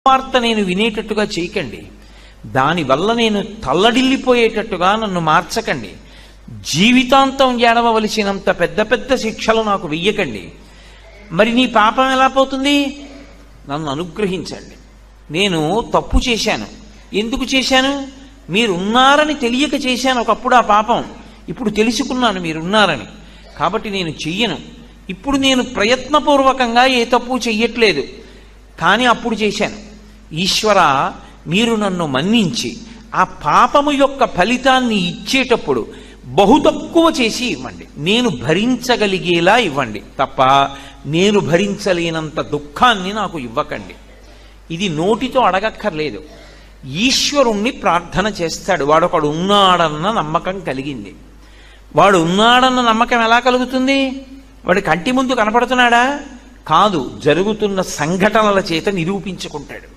సువార్త నేను వినేటట్టుగా చేయకండి. దానివల్ల నేను తల్లడిల్లిపోయేటట్టుగా నన్ను మార్చకండి. జీవితాంతం ఏడవలసినంత పెద్ద పెద్ద శిక్షలు నాకు వెయ్యకండి. మరి నీ పాపం ఎలా పోతుంది? నన్ను అనుగ్రహించండి. నేను తప్పు చేశాను. ఎందుకు చేశాను? మీరున్నారని తెలియక చేశాను ఒకప్పుడు ఆ పాపం. ఇప్పుడు తెలుసుకున్నాను మీరున్నారని. కాబట్టి నేను చెయ్యను. ఇప్పుడు నేను ప్రయత్నపూర్వకంగా ఏ తప్పు చెయ్యట్లేదు, కానీ అప్పుడు చేశాను. ఈశ్వర, మీరు నన్ను మన్నించి ఆ పాపము యొక్క ఫలితాన్ని ఇచ్చేటప్పుడు బహు తక్కువ చేసి ఇవ్వండి. నేను భరించగలిగేలా ఇవ్వండి తప్ప నేను భరించలేనంత దుఃఖాన్ని నాకు ఇవ్వకండి. ఇది నోటితో అడగక్కర్లేదు. ఈశ్వరుణ్ణి ప్రార్థన చేస్తాడు. వాడొకడు ఉన్నాడన్న నమ్మకం కలిగింది. వాడు ఉన్నాడన్న నమ్మకం ఎలా కలుగుతుంది? వాడి కంటి ముందు కనపడుతున్నాడా? కాదు, జరుగుతున్న సంఘటనల చేత నిరూపించుకుంటాడు.